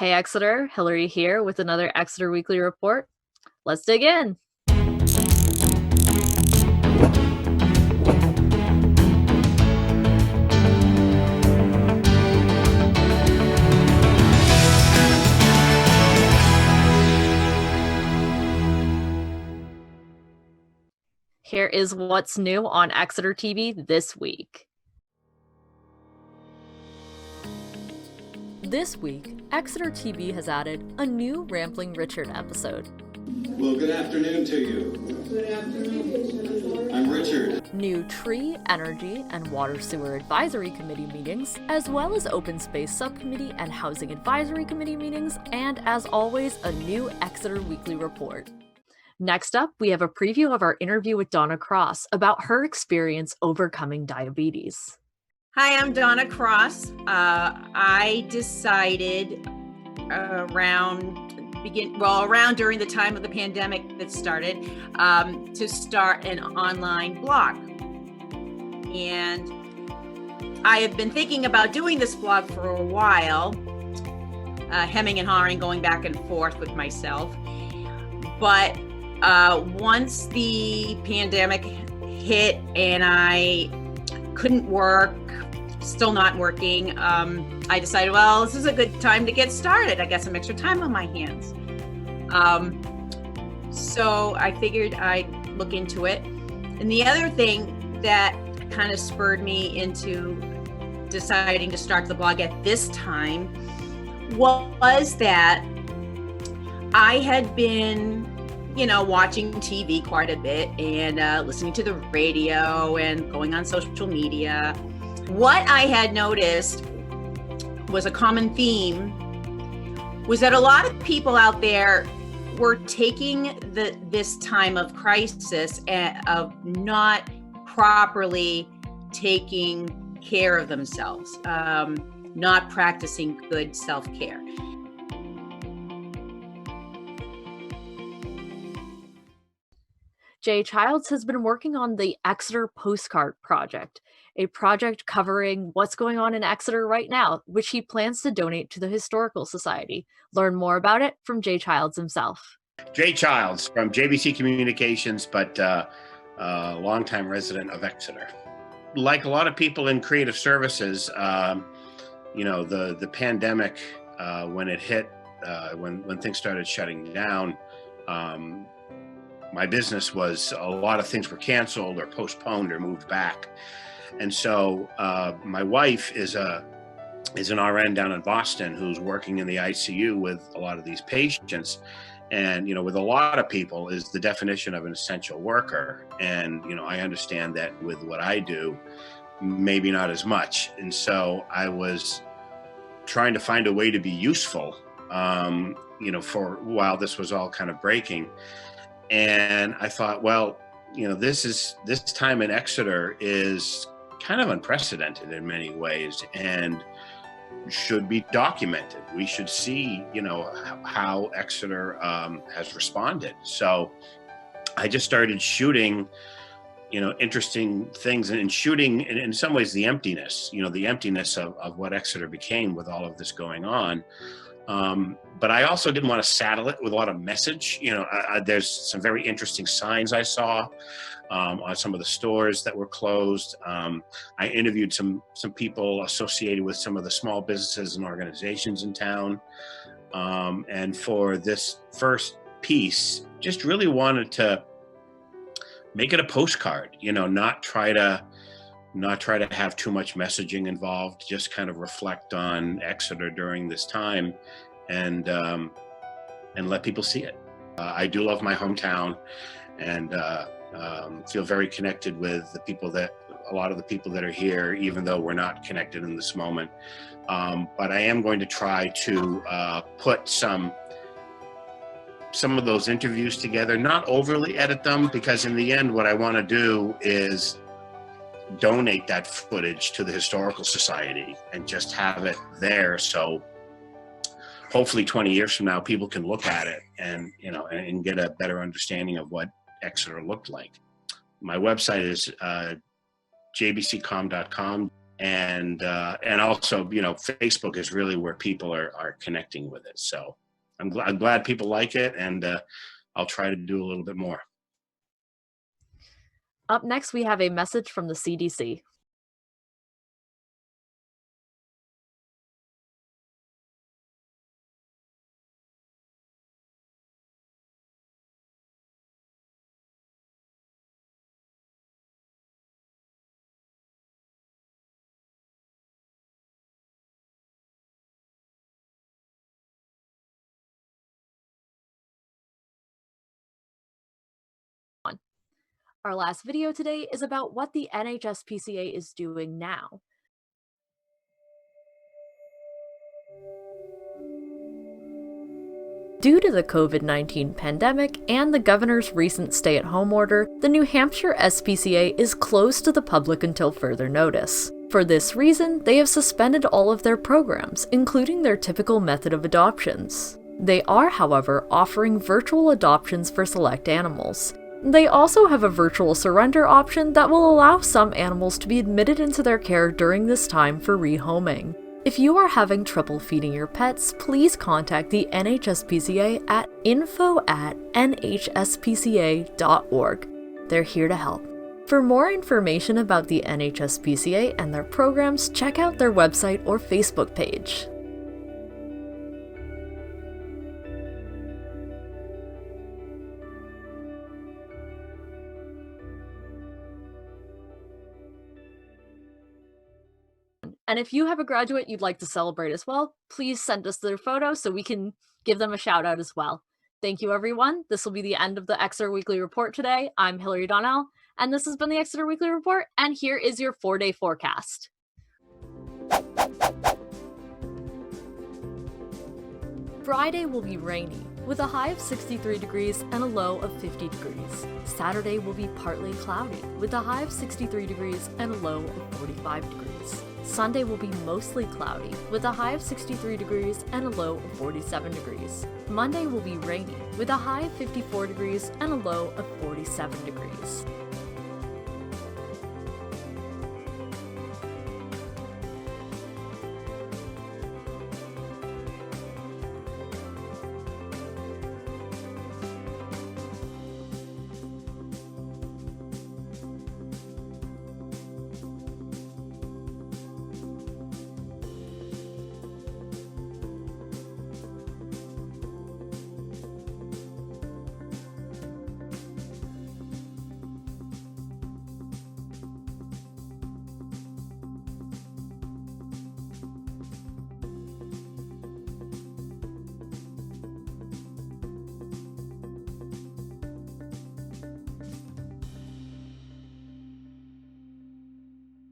Hey Exeter, Hillary here with another Exeter Weekly Report. Let's dig in. Here is what's new on Exeter TV this week. This week, Exeter TV has added a new Rambling Richard episode. Well, good afternoon to you. Good afternoon. I'm Richard. New Tree, Energy, and Water Sewer Advisory Committee meetings, as well as Open Space Subcommittee and Housing Advisory Committee meetings, and as always, a new Exeter Weekly Report. Next up, we have a preview of our interview with Donna Cross about her experience overcoming diabetes. Hi, I'm Donna Cross. I decided around during the time of the pandemic that started to start an online blog. And I have been thinking about doing this blog for a while, hemming and hawing, going back and forth with myself. But once the pandemic hit and I couldn't work, still not working, I decided, well, this is a good time to get started. I got some extra time on my hands. So I figured I'd look into it. And the other thing that kind of spurred me into deciding to start the blog at this time was that I had been watching TV quite a bit and listening to the radio and going on social media. What I had noticed was a common theme was that a lot of people out there were taking this time of crisis of not properly taking care of themselves, not practicing good self-care. Jay Childs has been working on the Exeter Postcard Project, a project covering what's going on in Exeter right now, which he plans to donate to the Historical Society. Learn more about it from Jay Childs himself. Jay Childs from JBC Communications, but a longtime resident of Exeter. Like a lot of people in creative services, the pandemic, when it hit, when things started shutting down, my business was, a lot of things were canceled or postponed or moved back. And so my wife is an RN down in Boston who's working in the ICU with a lot of these patients. And, with a lot of people is the definition of an essential worker. And, I understand that with what I do, maybe not as much. And so I was trying to find a way to be useful, for while this was all kind of breaking. And I thought, well, this time in Exeter is kind of unprecedented in many ways and should be documented. We should see, how Exeter has responded. So I just started shooting, interesting things and shooting in some ways the emptiness, the emptiness of what Exeter became with all of this going on. But I also didn't want to saddle it with a lot of message. There's some very interesting signs I saw on some of the stores that were closed. I interviewed some people associated with some of the small businesses and organizations in town. And for this first piece, just really wanted to make it a postcard, not try to have too much messaging involved, just kind of reflect on Exeter during this time and let people see it. I do love my hometown and feel very connected with a lot of the people that are here, even though we're not connected in this moment. But I am going to try to put some of those interviews together, not overly edit them, because in the end, what I want to do is donate that footage to the Historical Society and just have it there. So hopefully 20 years from now, people can look at it and get a better understanding of what Exeter looked like. My website is jbccom.com, and also, Facebook is really where people are connecting with it. So I'm glad people like it, and I'll try to do a little bit more. Up next, we have a message from the CDC. Our last video today is about what the NHSPCA is doing now. Due to the COVID-19 pandemic and the governor's recent stay-at-home order, the New Hampshire SPCA is closed to the public until further notice. For this reason, they have suspended all of their programs, including their typical method of adoptions. They are, however, offering virtual adoptions for select animals. They also have a virtual surrender option that will allow some animals to be admitted into their care during this time for rehoming. If you are having trouble feeding your pets, please contact the NHSPCA at info@nhspca.org. They're here to help. For more information about the NHSPCA and their programs, check out their website or Facebook page. And if you have a graduate you'd like to celebrate as well, please send us their photo so we can give them a shout out as well. Thank you, everyone. This will be the end of the Exeter Weekly Report today. I'm Hillary Donnell, and this has been the Exeter Weekly Report, and here is your 4-day forecast. Friday will be rainy, with a high of 63 degrees and a low of 50 degrees. Saturday will be partly cloudy, with a high of 63 degrees and a low of 45 degrees. Sunday will be mostly cloudy, with a high of 63 degrees and a low of 47 degrees. Monday will be rainy, with a high of 54 degrees and a low of 47 degrees.